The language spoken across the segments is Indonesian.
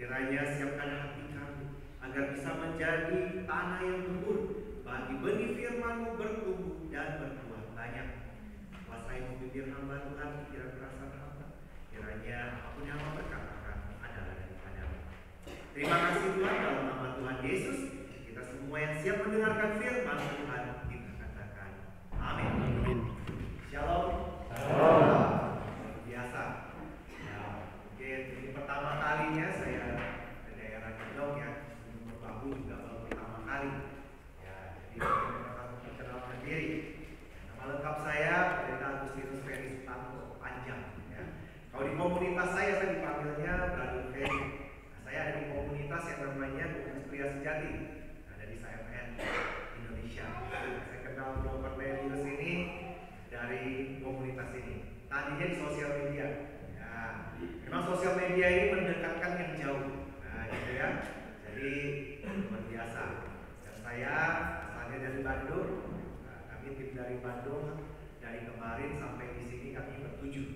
Kiranya siapkan hati kami agar bisa menjadi tanah yang gembur bagi benih firman-Mu bertumbuh dan berbuah banyak. Kuasai bibir hamba Tuhan, pikiran perasaan hamba. Kiranya apapun yang Hamba berkatakan adalah daripada-Mu. Terima kasih Tuhan, dalam nama Tuhan Yesus kita semua yang siap mendengarkan firman Tuhan kita katakan amin. Shalom. Biasa. Ya, mungkin ini pertama kalinya saya ke daerah Kedong ya. Baru juga baru pertama kali. Ya, jadi saya akan memperkenalkan diri. Nama lengkap saya Pendeta Agustinus Ferry Sutanto Panjang. Ya. Kalau di komunitas saya dipanggilnya Brother Ferry. Saya ada di komunitas yang namanya Komunitas Pria Sejati. Ada di CMN Indonesia. Saya kenal Bro Cornelius ini dari komunitas ini. Tadinya di sosial media. Ya, memang sosial media ini mendekatkan yang jauh. Nah, gitu ya. Jadi luar biasa. Dan saya asalnya dari Bandung. Nah, kami tim dari Bandung dari kemarin sampai di sini kami bertujuh.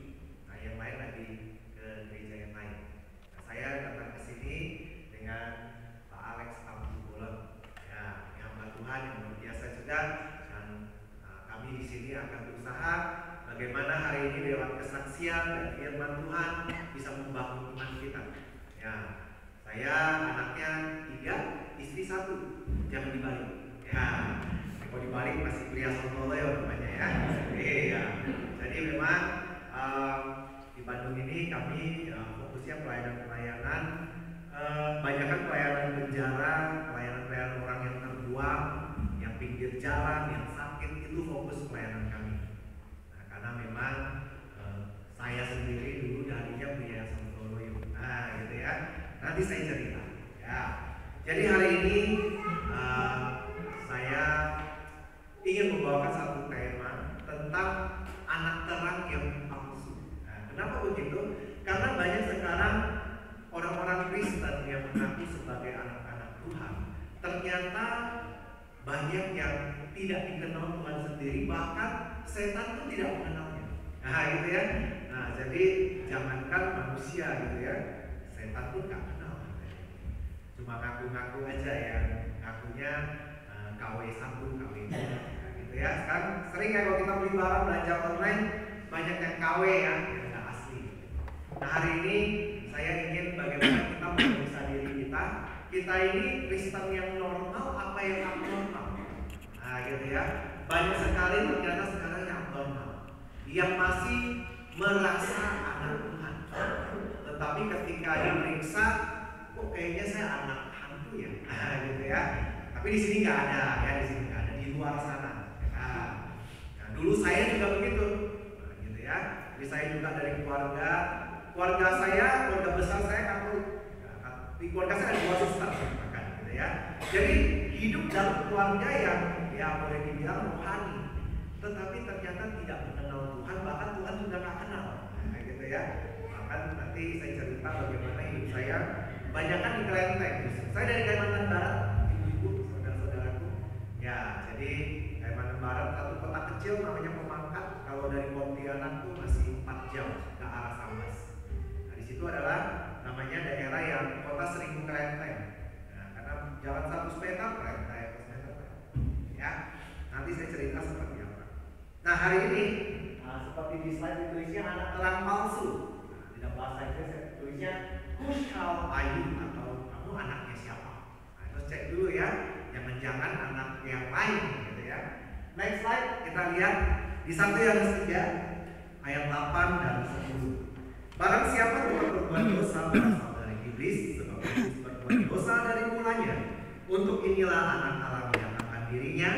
Nah, yang lain lagi ke gereja yang lain. Nah, saya datang ke sini dengan Pak Alex Ambubola. Ya, yang hamba Tuhan yang luar biasa juga. Dan kami di sini akan berusaha bagaimana hari ini lewat kesaksian dan firman Tuhan bisa membangun iman kita. Ya, saya anaknya 3, istri 1, jangan dibalik. Ya, kalau dibalik masih pria Sotoleo namanya ya. Iya. Jadi memang di Bandung ini kami fokusnya pelayanan-pelayanan, banyakkan pelayanan penjara, pelayanan orang yang terbuang, yang pinggir jalan, yang sakit, itu fokus pelayanan kami. Nah, karena memang saya sendiri dulu darinya pria Sotoleo. Nah, gitu ya. Nanti saya cerita. Ya. Jadi hari ini saya ingin membawakan satu tema tentang anak terang yang palsu. Nah, kenapa begitu? Karena banyak sekarang orang-orang Kristen yang mengaku sebagai anak-anak Tuhan, ternyata banyak yang tidak dikenal Tuhan sendiri, bahkan setan pun tidak mengenalnya. Nah, gitu ya. Nah, jadi jangankan manusia gitu ya, setan pun gak kenal. Cuma ngaku-ngaku aja ya, ngakunya KW1, KW2 gitu ya. Sekarang sering ya kalau kita beli barang belanja online banyak yang KW ya, nggak asli. Nah, hari ini saya ingin bagaimana kita memeriksa diri kita. Kita ini Kristen yang normal apa yang abnormal. Nah, gitu ya. Banyak sekali ternyata sekarang yang abnormal, yang masih merasa anak Tuhan. Tetapi ketika diperiksa, kok kayaknya saya anak hantu ya, gitu ya. Tapi di sini nggak ada, ya di sini nggak ada, di luar sana. Nah, dulu saya juga begitu, gitu ya. Jadi saya juga dari keluarga saya, keluarga besar saya Katolik. Di keluarga saya ada 2 suster, bahkan, gitu ya. Jadi hidup dalam keluarga yang ya boleh dibilang rohani, tetapi ternyata tidak mengenal Tuhan, bahkan Tuhan juga nggak kenal, gitu ya. Bahkan nanti saya cerita bagaimana hidup saya. Banyakkan di Kelenteng. Saya dari Kalimantan Barat, ibu-ibu, saudara-saudaraku. Ya, jadi Kalimantan Barat satu kota kecil namanya Pemangkat. Kalau dari Pontianak tuh masih 4 jam ke arah Sambas. Nah, di situ adalah namanya daerah yang kota 1000 kelenteng. Nah, karena jalan 100 meter kelenteng, ya. Nanti saya cerita seperti apa. Nah, hari ini seperti di slide ditulisnya anak terang palsu. Nah, di dalam bahasa Inggris saya tulisnya who shall I you, atau kamu anaknya siapa? Nah, terus cek dulu ya, jangan-jangan anak yang lain gitu ya. Next slide kita lihat di 1 Yohanes 3 ayat 8 dan 10. Barang siapa telah berbuat dosa berasal dari iblis, sebab iblis berbuat dosa dari mulanya. Untuk inilah anak Allah menyatakan dirinya,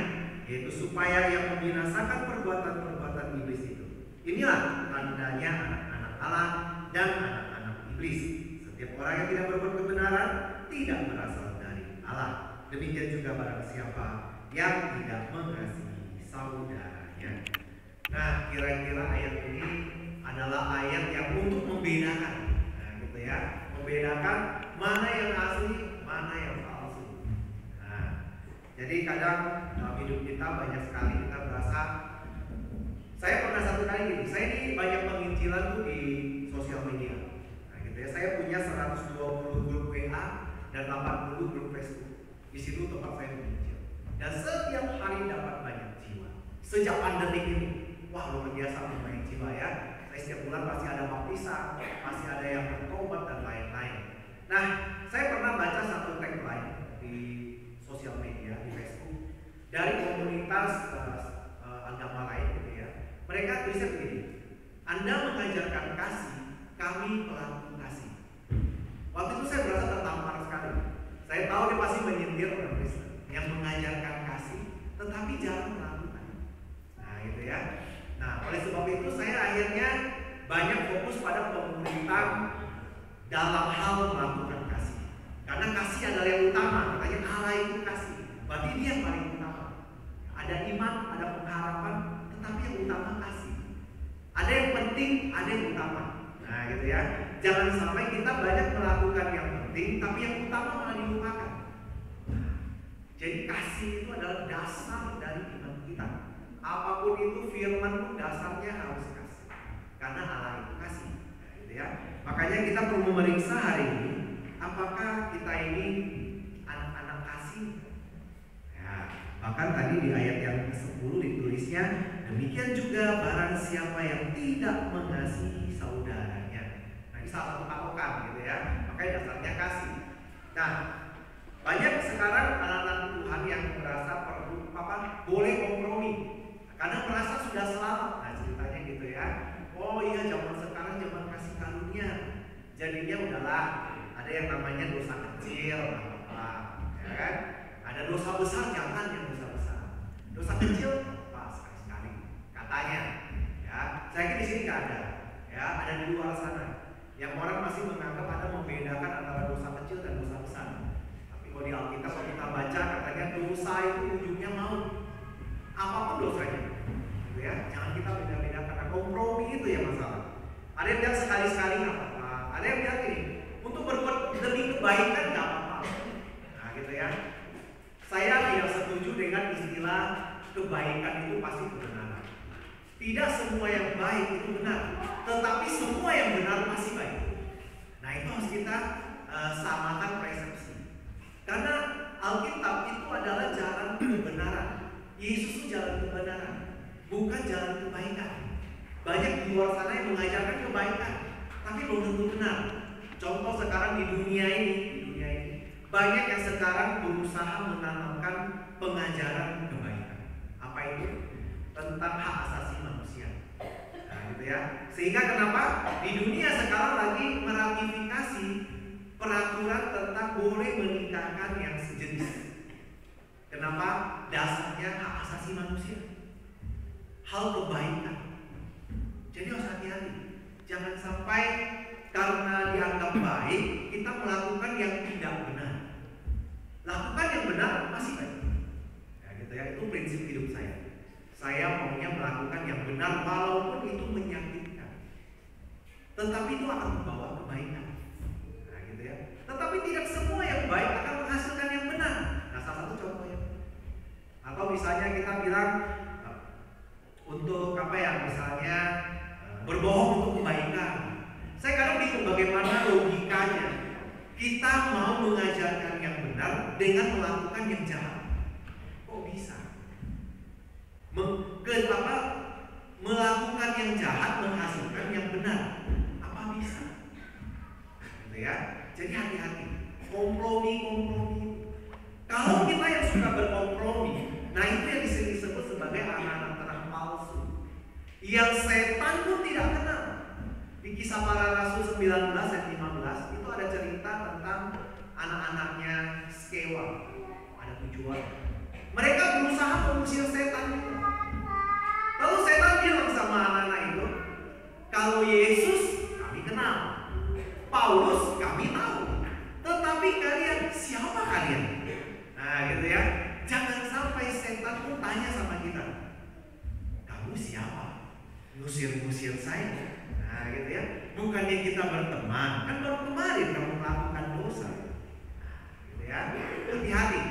yaitu supaya yang membinasakan perbuatan-perbuatan iblis itu. Inilah tandanya anak-anak Allah dan anak-anak iblis. Setiap orang yang tidak berbuat kebenaran tidak berasal dari Allah. Demikian juga barang siapa yang tidak mengasihi saudaranya. Nah, kira-kira ayat ini adalah ayat yang untuk membedakan, nah, gitu ya, membedakan mana yang asli, mana yang palsu. Nah, jadi kadang dalam hidup kita banyak sekali kita berasa. Saya pernah satu kali gini, saya ini banyak penginjilan tuh di sosial media. Nah, gitu ya, saya punya 120 grup WA Di situ tempat saya menginjil. Dan setiap hari dapat banyak jiwa. Sejak pandemi ini, wah luar biasa banyak jiwa ya. Saya setiap bulan pasti ada baptisan, pasti ada yang bertobat dan lain-lain. Nah, saya pernah baca satu tagline di sosial media, di Facebook, dari komunitas agama lain gitu ya. Mereka tulisnya begini, Anda mengajarkan kasih, kami pelaku kasih. Waktu itu saya berasa tertampar sekali. Saya tahu dia pasti menyindir orang Kristen yang mengajarkan kasih, tetapi jarang melakukan. Nah itu ya. Nah oleh sebab itu saya akhirnya banyak fokus pada pemerintah dalam hal melakukan kasih. Karena kasih adalah yang utama. Katanya Allah itu kasih. Berarti dia yang paling utama. Ada iman, ada pengharapan, tetapi yang utama kasih. Ada yang penting, ada yang utama. Nah gitu ya. Jangan sampai kita banyak melakukan yang penting, tapi yang utama malah dilupakan. Jadi kasih itu adalah dasar dari iman kita. Apapun itu firman pun dasarnya harus kasih. Karena Allah itu kasih. Nah, gitu ya. Makanya kita perlu memeriksa hari ini, apakah kita ini anak-anak kasih? Ya, bahkan tadi di ayat yang ke-10 ditulisnya, demikian juga barang siapa yang tidak mengasihi saudaranya. Nah, ini salah satu patokan gitu ya. Makanya dasarnya kasih. Nah, banyak sekarang anak-anak Tuhan yang merasa perlu boleh kompromi karena merasa sudah selamat. Nah, ceritanya gitu ya. Oh iya, zaman sekarang zaman kasih karunia. Jadinya udahlah, ada yang namanya dosa kecil, ya kan? Ada dosa besar, jangan yang dosa besar. Dosa kecil, sekali-sekali katanya. Ya, saya kira di sini nggak ada. Ya, ada di luar sana. Yang orang masih menganggap ada membedakan antara dosa kecil dan dosa besar. Tapi kalau di Alkitab kalau kita baca katanya dosa itu ujungnya maut. Apapun dosanya, gitu ya. Jangan kita beda-bedakan. Karena kompromi itu ya masalah. Ada yang bilang sekali-sekali nggak apa-apa. Ada yang bilang gini, untuk berbuat demi kebaikan nggak apa-apa. Nah, gitu ya. Saya tidak setuju dengan istilah kebaikan itu pasti kebenaran. Tidak semua yang baik itu benar, tetapi semua yang benar pasti baik. Nah itu harus kita samakan persepsi. Karena Alkitab itu adalah jalan kebenaran. Yesus itu jalan kebenaran, bukan jalan kebaikan. Banyak di luar sana yang mengajarkan kebaikan, tapi belum tentu benar. Contoh sekarang di dunia ini banyak yang sekarang berusaha menanamkan pengajaran kebaikan. Apa itu? Tentang hak asasi manusia. Nah, gitu ya. Sehingga kenapa di dunia sekarang lagi meratifikasi peraturan tentang boleh menikahkan yang sejenis. Kenapa? Dasarnya hak asasi manusia, hal kebaikan. Jadi harus hati-hati. Jangan sampai karena dianggap baik kita melakukan yang tidak benar. Lakukan yang benar masih baik. Ya, gitu ya. Itu prinsip hidup saya. Saya maunya melakukan yang benar walaupun itu menyakitkan. Tetapi itu akan membawa kebaikan. Nah, gitu ya. Tetapi tidak semua yang baik akan menghasilkan yang benar. Nah, salah satu contohnya. Atau misalnya kita bilang untuk apa ya? Misalnya berbohong untuk kebaikan. Saya kadang bingung bagaimana logikanya. Kita mau mengajarkan yang benar dengan melakukan yang jahat. Kok bisa? Melakukan yang jahat menghasilkan yang benar. Apa bisa? Gitu ya. Jadi hati-hati. Kompromi. Kalau kita yang suka berkompromi, nah itu yang disebut sebagai anak-anak terang palsu. Yang setan pun tidak kenal. Di Kisah Para Rasul 19 ayat 15 itu ada cerita tentang anak-anaknya Skewa. Ada 7 orang. Mereka berusaha mengusir setan itu. Lalu setan bilang sama anak-anak itu, kalau Yesus kami kenal, Paulus kami tahu, tetapi kalian siapa kalian? Nah gitu ya. Jangan sampai setan pun tanya sama kita, kamu siapa? Ngusir-ngusir saya. Nah gitu ya. Bukannya kita berteman, kan baru kemarin kamu melakukan dosa. Nah, gitu ya. Hati-hati.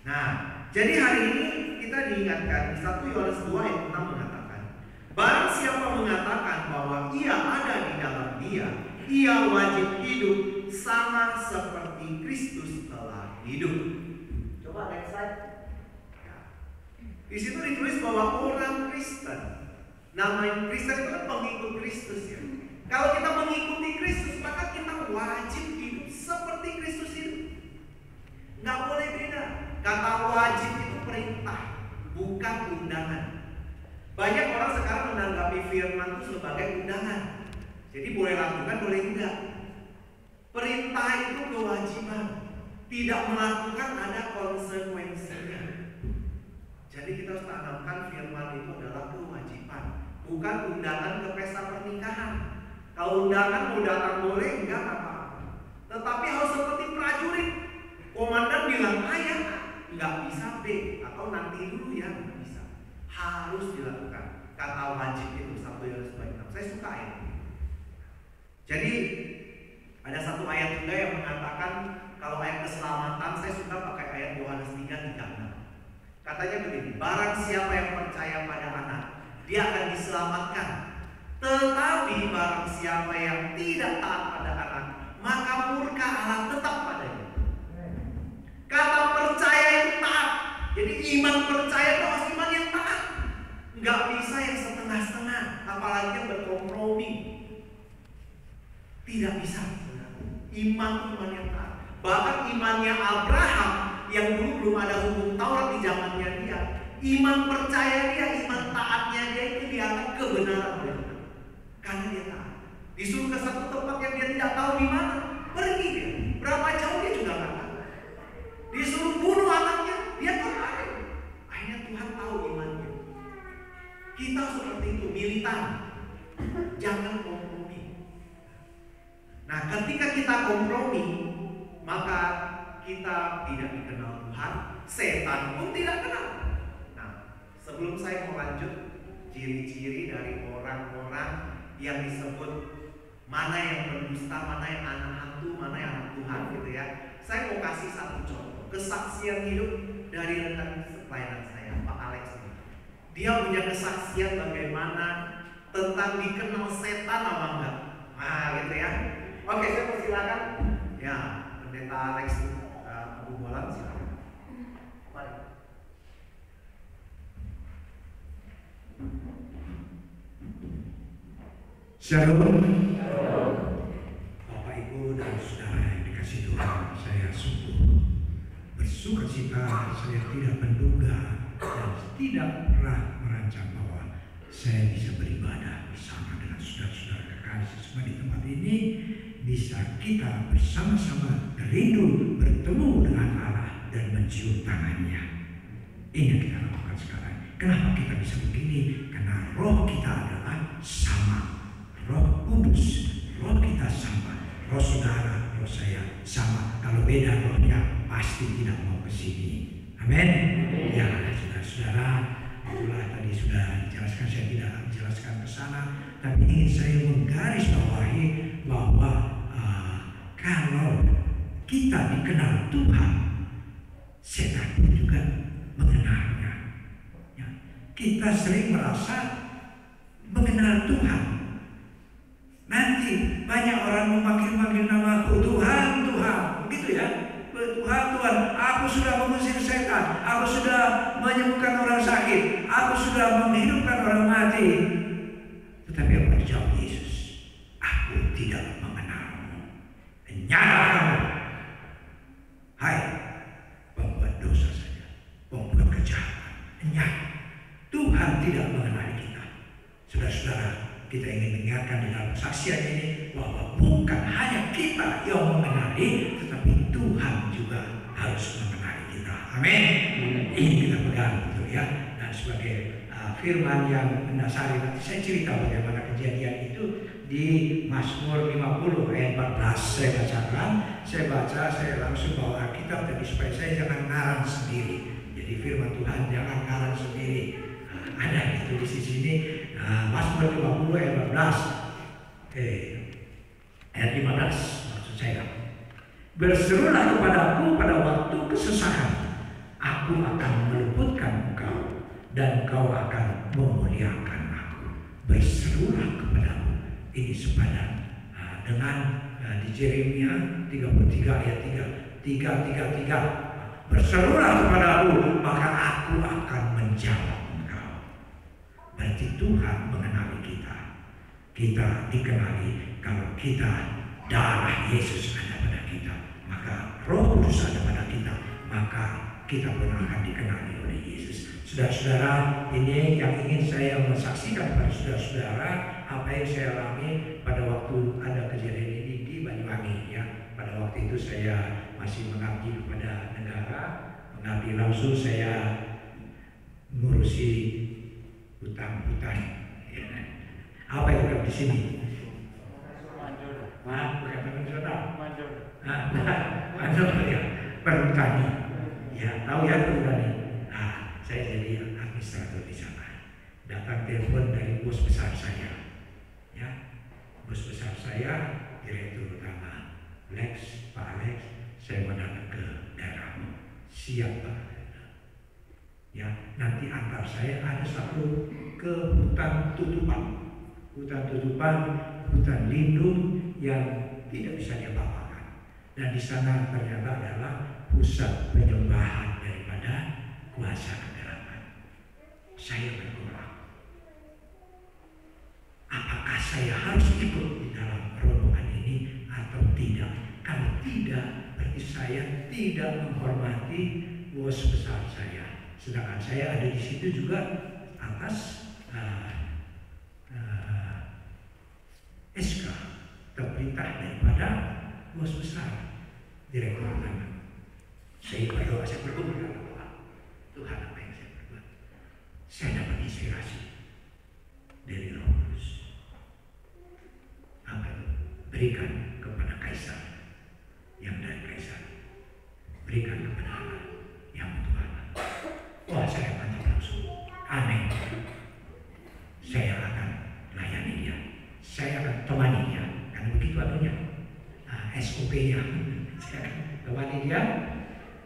Nah, jadi hari ini kita diingatkan di 1 Yohanes 2 ayat 6 mengatakan, barang siapa mengatakan bahwa ia ada di dalam dia, ia wajib hidup sama seperti Kristus telah hidup. Coba next slide. Ya. Di situ ditulis bahwa orang Kristen, namanya Kristen itu kan pengikut Kristus ya. Kalau kita mengikuti Kristus, maka kita wajib hidup seperti Kristus hidup. Nggak boleh beda. Kata wajib itu perintah, bukan undangan. Banyak orang sekarang menanggapi firman itu sebagai undangan. Jadi boleh lakukan, boleh enggak. Perintah itu kewajiban. Tidak melakukan ada konsekuensinya. Jadi kita harus tanamkan firman itu adalah kewajiban, bukan undangan ke pesta pernikahan. Kalau undangan mau datang boleh, enggak apa-apa. Tetapi harus seperti prajurit. Komandan bilang ayah, nggak bisa B, atau nanti dulu ya, nggak bisa. Harus dilakukan. Kata wajib itu 1 Yohanes 4:6. Saya suka ya. Jadi ada satu ayat juga yang mengatakan kalau ayat keselamatan, saya suka pakai ayat Yohanes 3:36. Katanya begini, barang siapa yang percaya pada anak, dia akan diselamatkan. Tetapi barang siapa yang tidak taat pada anak, maka murka Allah tetap padanya. Kata percaya itu taat. Jadi iman percaya itu harus iman yang taat. Nggak bisa yang setengah-setengah, apalagi yang berkompromi. Tidak bisa. Iman yang taat. Bahkan imannya Abraham yang dulu belum ada hukum Taurat di zamannya dia, iman percaya dia, iman taatnya dia itu dianggap kebenaran oleh Tuhan. Karena dia taat. Disuruh ke satu tempat yang dia tidak tahu di mana, pergi dia. Berapa jauh dia juga nggak tahu. Disuruh bunuh anaknya, dia taat. Akhirnya Tuhan tahu imannya. Kita seperti itu, militan. Jangan kompromi. Nah, ketika kita kompromi, maka kita tidak dikenal Tuhan, setan pun tidak kenal. Nah, sebelum saya mau lanjut, ciri-ciri dari orang-orang yang disebut mana yang berdusta, mana yang anak hantu, mana yang anak Tuhan gitu ya. Saya mau kasih satu contoh kesaksian hidup dari rekan pelayanan saya, Pak Alex. Dia punya kesaksian bagaimana tentang dikenal setan apa enggak. Nah, gitu ya. Oke, saya persilakan. Ya, Pendeta Alex Abu Bolan, silakan. Mari. Shalom. Bapak Ibu dan saudara yang dikasihi Tuhan, saya sungguh bersuka cita. Saya tidak menduga dan tidak pernah merancang bahwa saya bisa beribadah bersama dengan saudara-saudara kekasih semua di tempat ini. Bisa kita bersama-sama rindu bertemu dengan Allah dan mencium tangannya. Ini yang kita lakukan sekarang. Kenapa kita bisa begini? Karena roh kita adalah sama. Roh Kudus, roh kita sama. Roh saudara, roh saya sama. Kalau beda rohnya pasti tidak mau ke sini. Amin. Ya, saudara-saudara, itulah tadi sudah dijelaskan. Saya tidak menjelaskan ke sana, tapi ingin saya menggarisbawahi bahwa kalau kita dikenal Tuhan, setan pun juga mengenalnya. Ya, kita sering merasa mengenal Tuhan. Nanti banyak orang memanggil-manggil namaku Tuhan, Tuhan, begitu ya. Tuhan, Tuhan, aku sudah mengusir setan, aku sudah menyembuhkan orang sakit, aku sudah menghidupkan orang mati. Tetapi apa dijawab Yesus? Aku tidak mengenalmu. Nyala kamu, hai pembuat dosa saja, pembuat kejahatan. Nyala. Tuhan tidak mengenali kita. Saudara-saudara, kita ingin mengingatkan di dalam saksian ini bahwa bukan hanya kita yang mengenali, tetapi Tuhan juga harus mengenali kita. Amin. Ini kita pegang betul ya. Dan sebagai firman yang mendasari, nanti saya cerita bagaimana kejadian itu di Mazmur 50 ayat 14 saya baca, saya langsung bawa Alkitab tadi supaya saya jangan ngarang sendiri. Jadi firman Tuhan jangan ngarang sendiri. Ada itu di sini. Mazmur 50 ayat 14. Ayat 15 maksud saya. Berserulah kepadaku pada waktu kesusahan, aku akan meluputkan engkau dan kau akan memuliakan aku. Berserulah kepadaku. Ini sepadan dengan di Yeremia 33 ayat 3. berserulah kepadaku, maka aku akan menjawab engkau. Berarti Tuhan mengenali kita. Kita dikenali kalau kita darah Yesus ada pada kita, maka Roh Kudus ada pada kita, maka kita pun akan dikenali oleh Yesus. Saudara-saudara, ini yang ingin saya mensaksikan kepada saudara-saudara apa yang saya alami pada waktu ada kejadian ini di Banyuwangi ya. Pada waktu itu saya masih mengabdi kepada negara, mengabdi langsung, saya ngurusi hutang-hutang. Ya. Apa yang ada di sini? Bukan konvensional. Mandor ya, perhutani. Ya, tahu ya perhutani. Saya jadi administrator di sana. Datang telepon dari bos besar saya. Ya, bos besar saya, direktur utama Lex, Pak Alex, saya mau datang ke daerahmu. Siap Pak. Ya, nanti antar saya ada satu ke hutan tutupan. Hutan tutupan, hutan lindung yang tidak bisa diapa-apakan. Dan di sana ternyata adalah pusat penyembahan daripada kuasa kegelapan. Saya bergumul, apakah saya harus ikut di dalam rombongan ini atau tidak? Kalau tidak, berarti saya tidak menghormati bos besar saya. Sedangkan saya ada di situ juga atas SK atau perintah daripada bos besar, direktur utama. Saya berdoa, saya bergumul dengan Tuhan. Tuhan, apa yang saya berbuat? Saya dapat inspirasi dari Roh Kudus. Apa itu? Berikan kepada Kaisar yang dari Kaisar, berikan kepada Allah yang untuk Allah. Wah, saya mantap langsung. Amin. Saya akan layani dia. Saya akan temani dia. Karena begitu anunya, SOP-nya. Saya akan temani dia.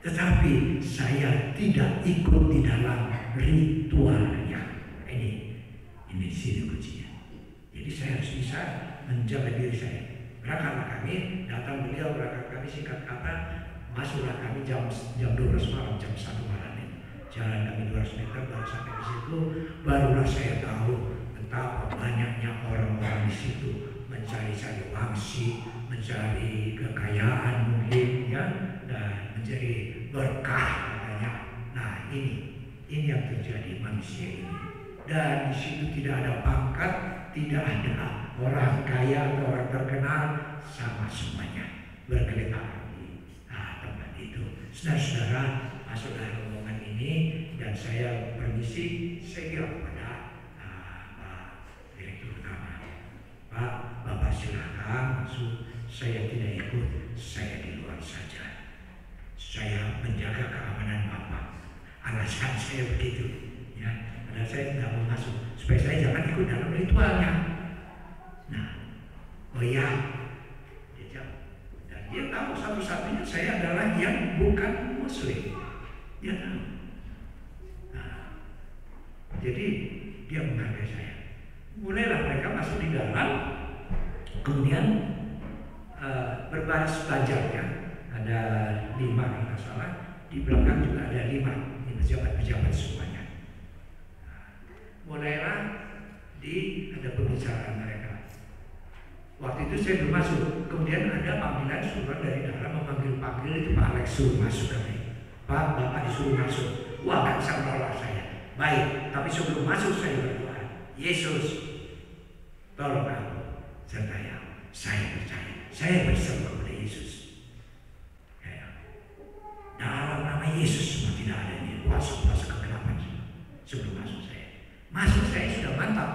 Tetapi saya tidak ikut di dalam ritualnya. Ini sini kuncinya. Jadi saya harus bisa menjaga diri saya. Berangkatlah kami, datang beliau, berangkat kami, singkat kata, masuklah kami jam 12 malam, jam 1 malam. Jalan kami 200 meter, baru sampai di situ, barulah saya tahu betapa banyaknya orang-orang di situ mencari-cari wangsi, mencari kekayaan mungkin, ya, dan mencari berkah katanya. Nah, ini yang terjadi manusia ini. Dan di situ tidak ada pangkat, tidak ada orang kaya atau orang terkenal, sama semuanya bergeletak di tempat itu. Saudara-saudara, masuklah rombongan ini dan saya permisi, saya bilang kepada Pak Direktur Utama, Pak, Bapak silakan masuk, saya tidak ikut, saya di luar saja. Saya menjaga keamanan Bapak. Alasan saya begitu, ya, karena saya tidak mau masuk supaya saya jangan ikut dalam ritualnya. Nah, oh ya, dan dia tahu satu-satunya saya adalah yang bukan Muslim. Dia tahu. Nah, jadi dia menghargai saya. Mulailah mereka masuk di dalam, kemudian berbaris belajarnya ada 5 kalau tidak salah, di belakang juga ada 5 pejabat-pejabat semuanya. Nah, mulailah ada pembicaraan mereka. Waktu itu saya belum masuk, kemudian ada panggilan suruhan dari dalam memanggil itu Pak Alex suruh masuk kami. Pak, Bapak disuruh masuk. Wah, gak bisa menolak saya. Baik, tapi sebelum masuk saya berdoa, Yesus, tolong aku sertai aku. Saya percaya, saya berseru kepada Yesus. Ya. Dalam nama Yesus semua tidak ada ini kuasa-kuasa kegelapan sebelum masuk saya. Masuk saya sudah mantap.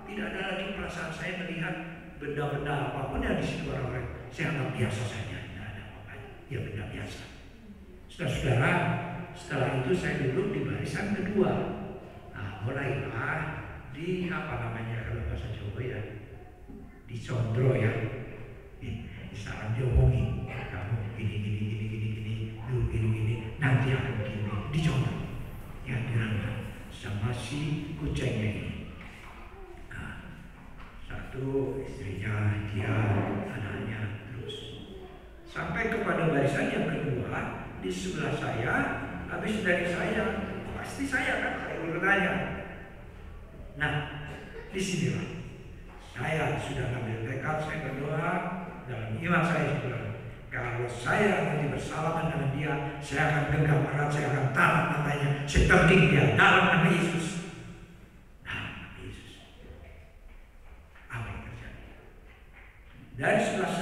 Tidak ada lagi perasaan saya melihat benda-benda apapun yang di situ orang-orang. Saya anggap biasa saja, tidak ada apa-apa. Ya benda biasa. Saudara-saudara, setelah itu saya duduk di barisan kedua. Nah, mulailah di apa namanya kalau bahasa Jawa ya, di condro ya, di saran diomongi, kamu gini, nanti akan begini, di condro, ya dirangkap sama si kucingnya ini. Nah, satu istrinya, dia, anaknya, terus sampai kepada barisan yang kedua. di sebelah saya, habis dari saya, pasti saya kan, saya urutannya. Nah, disinilah saya sudah ambil tekad, saya berdoa dalam iman saya saudara. Kalau saya nanti bersalaman dengan dia, saya akan genggam erat, saya akan tatap matanya, saya tepik dia dalam nama Yesus. Dalam nama Yesus. Apa yang terjadi? Dari sebelah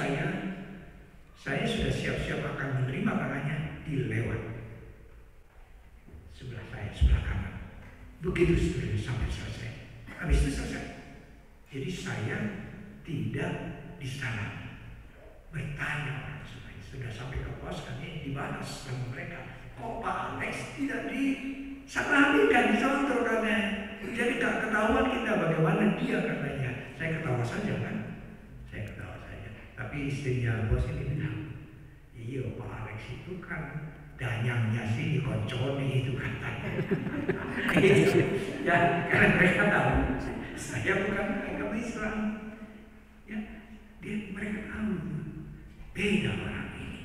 saya sudah siap-siap akan menerima tangannya, dilewat sebelah saya, sebelah kanan. Begitu seterusnya sampai selesai. Habis itu selesai. Jadi saya tidak disalahkan. Bertanya orang supaya sudah sampai ke pos, kami dibalas sama mereka. Kok Pak Alex tidak disalahkan, dicontoh karena jadi gak ketahuan kita bagaimana dia katanya. Saya ketawa saja kan, saya ketawa saja. Tapi istrinya bos ini bilang, iya Pak Alex itu kan danyangnya sih dikonconi itu katanya. Ya karena mereka tahu saya bukan agama Islam. Ya, mereka tahu beda orang ini.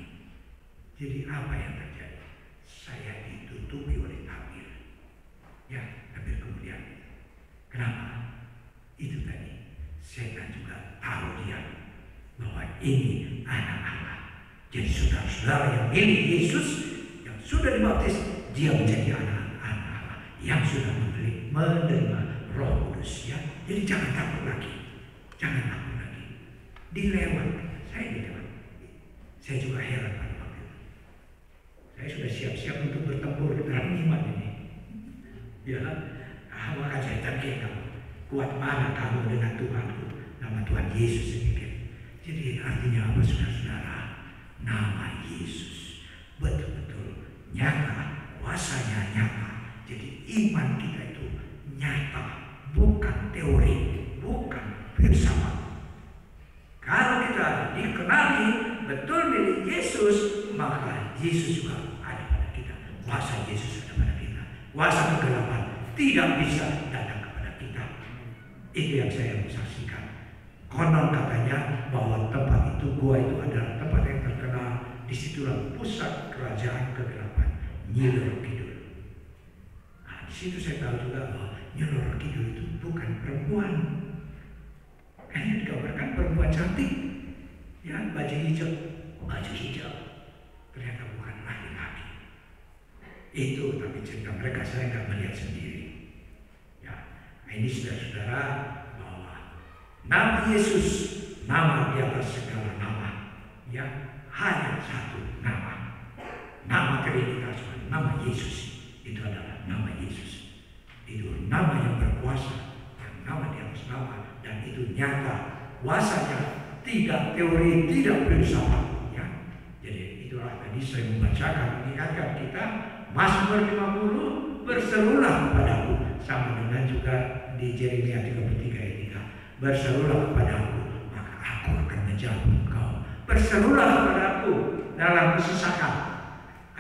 Jadi apa yang terjadi? Saya ditutupi oleh tabir. Ya, tabir kemudian. Kenapa? Itu tadi. Setan juga tahu dia bahwa ini anak Allah. Jadi saudara-saudara yang milik Yesus, yang sudah dibaptis, dia menjadi anak-anak Allah yang sudah menerima Roh Kudus. Ya, jadi jangan takut lagi. Jangan takut lagi. Dilewat. Saya dilewat. Saya juga heran pada waktu itu. Saya sudah siap-siap untuk bertempur dalam iman ini. Ya, maka saya target kamu. Kuat mana kamu dengan Tuhanku? Nama Tuhan Yesus demikian. Jadi artinya apa saudara-saudara? Nama Yesus betul-betul nyata, kuasanya nyata. Jadi iman kita itu nyata, bukan teori, bukan filsafat. Kalau kita dikenali betul milik Yesus, maka Yesus juga ada pada kita. Kuasa Yesus ada pada kita. Kuasa kegelapan tidak bisa datang kepada kita. Itu yang saya saksikan. Konon katanya bahwa tempat itu, gua itu adalah tempat yang terkenal. Disitulah pusat kerajaan kegelapan, Nyi Roro Kidul. Nah, di situ saya tahu juga bahwa Nyi Roro Kidul itu bukan perempuan. Kayaknya digambarkan perempuan cantik, ya baju hijau. Ternyata bukan laki-laki. Itu tapi cerita mereka, saya nggak melihat sendiri. Ya, nah ini saudara-saudara bahwa nama Yesus, nama di atas segala nama, ya hanya satu nama. Nama Trinitas, nama Yesus itu adalah nama Yesus. Itu nama yang berkuasa, yang nama di atas nama. Dan itu nyata, kuasanya tidak teori, tidak filsafat. Ya. Jadi itulah tadi saya membacakan, mengingatkan kita Mazmur 50, berserulah kepadaku, sama dengan juga di Yeremia 33 ayat 3, berserulah kepadaku, maka aku akan menjawab engkau. Berserulah kepadaku dalam kesesakan,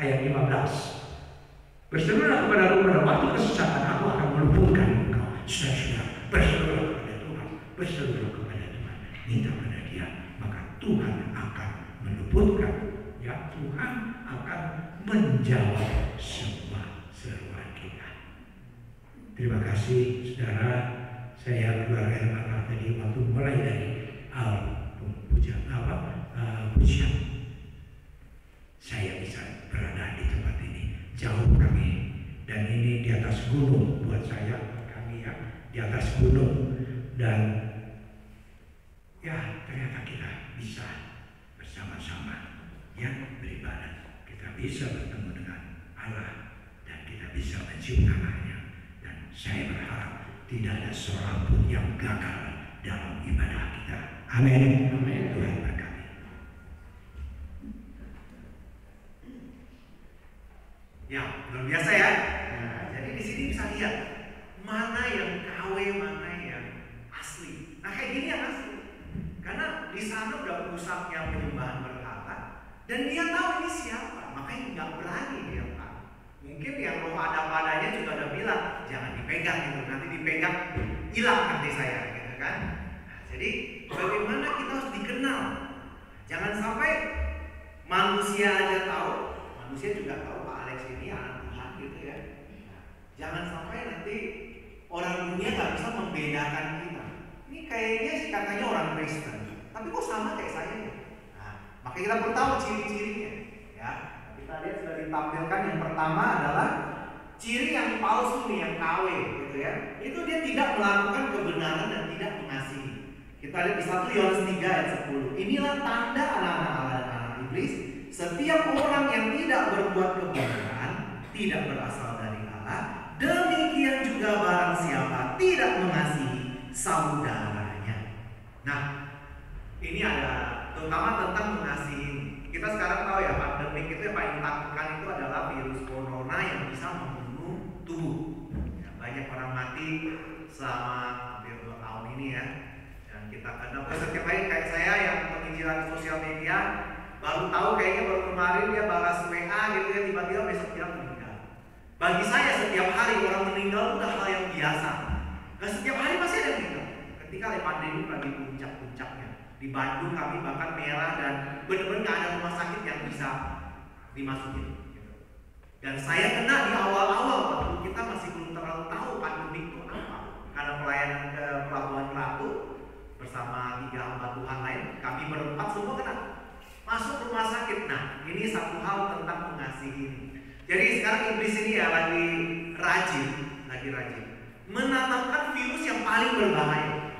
ayat 15. Berserulah kepadaku pada waktu kesesakan, aku akan meluputkan engkau. Saudara-saudara, berserulah kepada Tuhan, berserulah kepada Tuhan, minta pada Dia, maka Tuhan akan meluputkan. Ya, Tuhan akan menjawab semua seruan kita. Terima kasih, saudara. Saya keluarga anak tadi waktu mulai dari pujian. Saya bisa berada di tempat ini, jauh kami, dan ini di atas gunung buat saya, kami ya di atas gunung, dan ya ternyata kita bisa bersama-sama ya beribadah, kita bisa bertemu dengan Allah, dan kita bisa mencium tangannya, dan saya berharap tidak ada seorang pun yang gagal dalam ibadah kita. Amin. Amin. Tuhan berkati. Ya, luar biasa ya. Nah, jadi di sini bisa lihat mana yang KW, mana yang asli. Nah, kayak gini yang asli. Karena di sana udah pusatnya penyembahan berhala, dan dia tahu ini siapa, makanya nggak berani dia Pak. Mungkin yang roh ada padanya juga udah bilang jangan dipegang itu, nanti dipegang hilang nanti saya, gitu kan. Nah, jadi bagaimana kita harus dikenal? Jangan sampai manusia aja tahu, manusia juga tahu Pak Alex ini anak Tuhan gitu ya. Nah, jangan sampai nanti orang dunia nggak bisa membedakan kita. Ini kayaknya sih katanya orang Kristen, tapi kok sama kayak saya ya? Nah, makanya kita perlu tahu ciri-cirinya ya. Kita lihat sudah ditampilkan, yang pertama adalah ciri yang palsu nih, yang KW gitu ya. Itu dia tidak melakukan kebenaran dan tidak mengasihi. Kita lihat di 1 Yohanes 3 ayat 10. Inilah tanda anak-anak Allah dan anak iblis. Setiap orang yang tidak berbuat kebenaran tidak berasal dari Allah. Demikian juga barang siapa tidak mengasihi saudaranya. Nah, ini ada terutama tentang mengasihi. Kita sekarang tahu ya, pandemik itu yang paling takutkan itu adalah virus corona yang bisa membunuh tubuh. Ya, banyak orang mati selama hampir 2 tahun ini ya. Dan kita kadang setiap hari kayak saya yang penginjilan sosial media, baru tahu kayaknya baru kemarin dia balas WA gitu ya, tiba-tiba besok dia meninggal. Bagi saya setiap hari orang meninggal itu udah hal yang biasa. Dan setiap hari masih ada yang meninggal. Ketika pandemi lagi puncak-puncaknya, di Bandung kami bahkan merah dan benar-benar nggak ada rumah sakit yang bisa dimasukin. Gitu. Dan saya kena di awal-awal waktu kita masih belum terlalu tahu pandemi itu apa. Karena pelayanan ke Pelabuhan Ratu bersama 3 hamba Tuhan lain, kami berempat semua kena masuk rumah sakit. Nah, ini satu hal tentang mengasihi. Jadi sekarang iblis ini ya lagi rajin menanamkan virus yang paling berbahaya.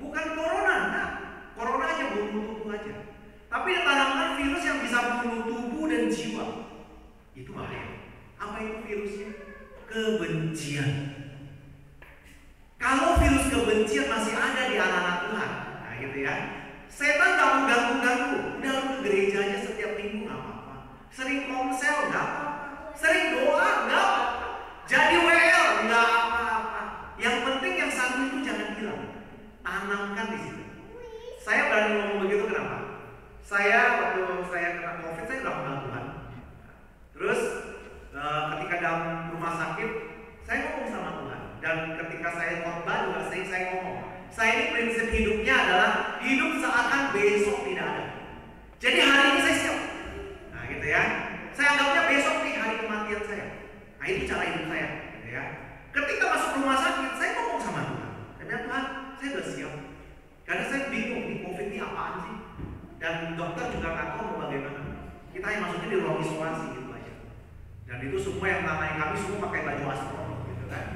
Bukan corona, nah, corona aja bunuh tubuh aja. Tapi ditanamkan virus yang bisa bunuh tubuh dan jiwa. Itu bahaya. Apa itu virusnya? Kebencian. Kalau virus kebencian masih ada di anak-anak Tuhan, nah gitu ya. Setan gak mau ganggu-ganggu. Udah lu ke gerejanya setiap minggu gak apa-apa. Sering komsel gak apa-apa. Sering doa gak apa-apa. Jadi WL gak apa-apa. Yang penting yang satu itu jangan hilang. Tanamkan di situ. Saya berani ngomong begitu kenapa? Saya waktu saya kena COVID saya udah kenal Tuhan. Terus ketika dalam rumah sakit saya ngomong sama Tuhan. Dan ketika saya khotbah juga sering saya ngomong. Saya ini prinsip hidupnya adalah hidup seakan besok tidak ada. Jadi hari ini saya siap. Nah gitu ya. Saya anggapnya besok nih hari kematian saya. Nah itu cara hidup saya. Gitu ya. Ketika masuk rumah sakit saya ngomong sama Tuhan. Saya bilang Tuhan saya sudah siap. Karena saya bingung nih COVID ini apaan sih. Dan dokter juga nggak tahu mau bagaimana. Kita yang masuknya di ruang isolasi gitu aja. Dan itu semua yang namanya kami semua pakai baju astronot gitu kan.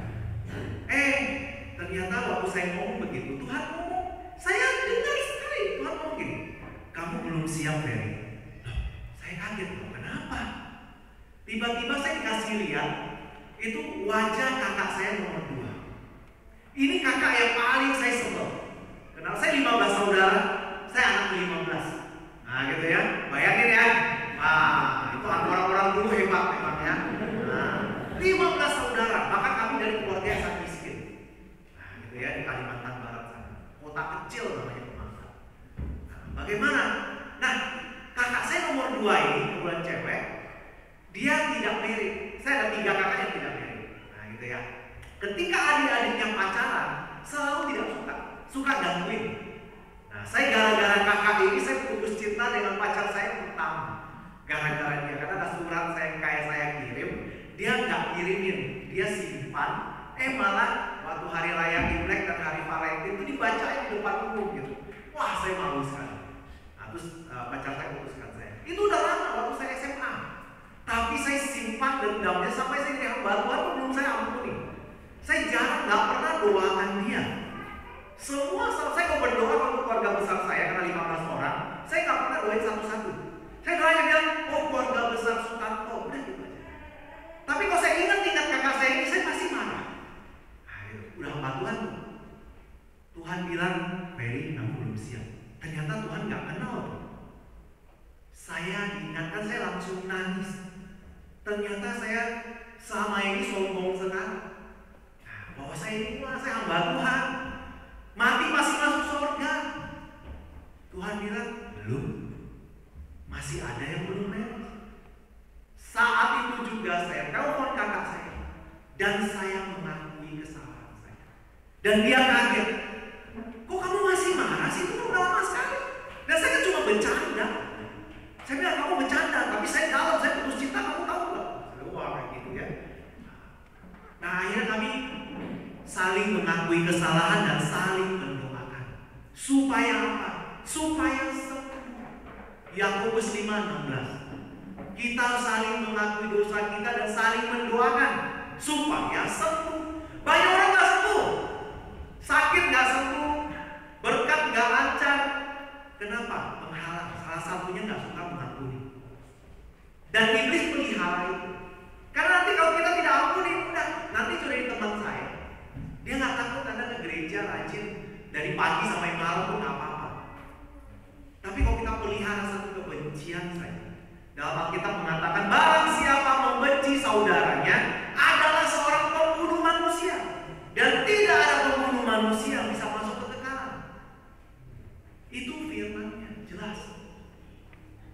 Ternyata waktu saya ngomong begitu, Tuhan ngomong, saya dengar sekali Tuhan ngomong gini, kamu belum siap Ferry. Loh, saya kaget loh, kenapa? Tiba-tiba saya dikasih lihat, itu wajah kakak saya nomor 2. Ini kakak yang paling saya sebel. Kenal saya 15 saudara, saya anak ke-15. Nah gitu ya, bayangin ya. Itu orang-orang dulu hebat memang ya. 15 saudara, bahkan kami dari keluarga yang sangat miskin. Nah gitu ya, di Kalimantan Barat sana. Kota kecil namanya Pemangkat. Nah, bagaimana? Nah, kakak saya nomor 2 ini, kebetulan cewek, dia tidak married. Saya ada 3 kakak yang tidak married. Nah gitu ya. Ketika adik-adiknya pacaran, selalu tidak suka gangguin. Nah, saya gara-gara kakak ini saya putus cinta dengan pacar saya pertama. Gara-gara dia, karena ada surat saya kirim, dia nggak kirimin, dia simpan. Malah waktu hari raya Imlek dan hari Valentine itu dibacain di depan umum gitu. Wah, saya malu sekali. Nah, terus pacar saya putuskan saya. Itu udah lama waktu saya SMA. Tapi saya simpan dendamnya sampai saya jadi hamba Tuhan pun belum saya ampuni. Saya jarang nggak pernah doakan dia. Semua saya mau berdoa untuk keluarga besar saya karena 15 orang, saya nggak pernah doain satu-satu. Saya doain bilang, oh keluarga besar Sutanto, udah gitu aja. Tapi kalau saya ingat kakak saya ini, saya pasti marah. Udah hamba Tuhan tuh. Tuhan bilang, Ferry, kamu belum siap. Ternyata Tuhan nggak kenal tuh. Saya diingatkan, saya langsung nangis. Ternyata saya selama ini sombong sekali. Nah, bahwa saya ini saya hamba Tuhan. Mati masih masuk surga. Tuhan bilang, belum. Masih ada yang belum beres. Saat itu juga saya telepon kakak saya. Dan saya mengakui kesalahan saya. Dan dia kaget. Kok kamu masih marah sih? Itu udah lama sekali. Dan saya kan cuma bercanda. Saya bilang, kamu bercanda. Tapi saya dalam, saya putus cinta, kamu saling mengakui kesalahan dan saling mendoakan. Supaya apa? Supaya sembuh. Yakobus 5:16. Kita saling mengakui dosa kita dan saling mendoakan supaya sembuh. Banyak orang gak sembuh, sakit gak sembuh, berkat gak lancar. Kenapa? Penghalang. Salah satunya gak suka mengampuni. Dan iblis pelihara itu. Karena nanti kalau kita tidak ampuni, udah nanti curi teman saya. Dia gak takut Anda ke gereja rajin dari pagi sampai malam pun gak apa-apa. Tapi kalau kita pelihara satu kebencian saja, dalam Alkitab mengatakan barang siapa membenci saudaranya adalah seorang pembunuh manusia, dan tidak ada pembunuh manusia yang bisa masuk ke kekekalan. Itu firman-Nya jelas.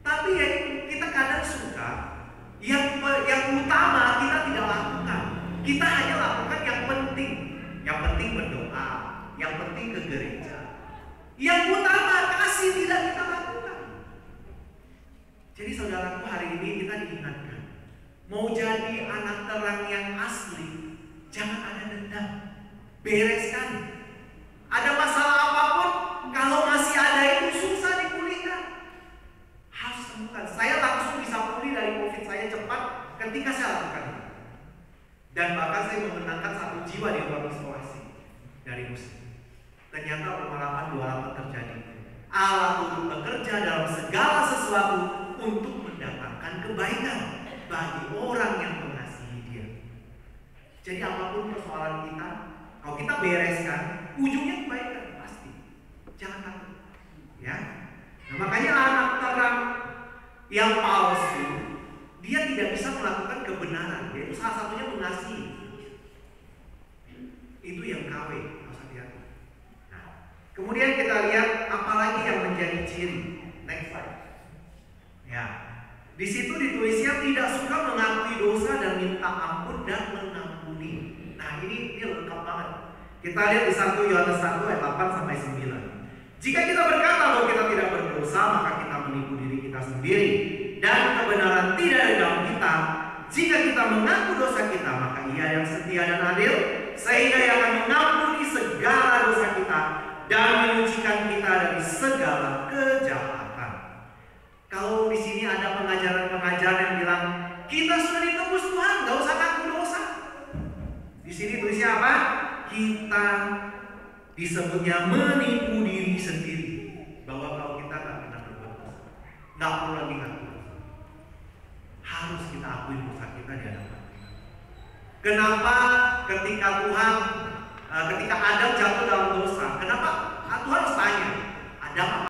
Tapi ya kita kadang suka yang utama kita tidak lakukan. Kita hanya lakukan yang penting. Yang penting berdoa, yang penting ke gereja. Yang utama kasih tidak kita lakukan. Jadi saudaraku, hari ini kita diingatkan, mau jadi anak terang yang asli, jangan ada dendam. Bereskan. Ada masalah apapun, kalau masih ada itu susah dipulihkan. Harus temukan. Saya langsung bisa pulih dari COVID saya cepat ketika saya lakukan itu. Dan bahkan saya memenangkan 1 jiwa di ruang isolasi dari muslim. Ternyata pengalaman 28 terjadi. Allah turut bekerja dalam segala sesuatu untuk mendatangkan kebaikan bagi orang yang mengasihi Dia. Jadi apapun persoalan kita, kalau kita bereskan, ujungnya kebaikan pasti. Jangan takut, ya. Nah, makanya anak terang yang palsu, dia tidak bisa melakukan kebenaran. Yaitu salah satunya mengasihi. Itu yang KW, harus hati-hati. Nah, kemudian kita lihat apalagi yang menjadi ciri. Next slide. Ya, di situ ditulisnya tidak suka mengakui dosa dan minta ampun dan mengampuni. Nah, ini lengkap banget. Kita lihat di 1 Yohanes 1 ayat 8 sampai 9. Jika kita berkata bahwa kita tidak berdosa, maka kita menipu diri kita sendiri dan kebenaran tidak ada dalam kita. Jika kita mengaku dosa kita, maka Ia yang setia dan adil, sehingga Ia akan mengampuni segala dosa kita dan menyucikan kita dari segala kejahatan. Kalau di sini ada pengajaran-pengajaran yang bilang kita sudah ditebus Tuhan, nggak usah ngaku dosa. Di sini tulisnya apa? Kita disebutnya menipu diri sendiri, bahwa kalau kita nggak pernah berbuat dosa, nggak perlu lagi ngaku dosa. Harus kita akui dosa kita di hadapan Tuhan. Kenapa ketika Tuhan, ketika Adam jatuh dalam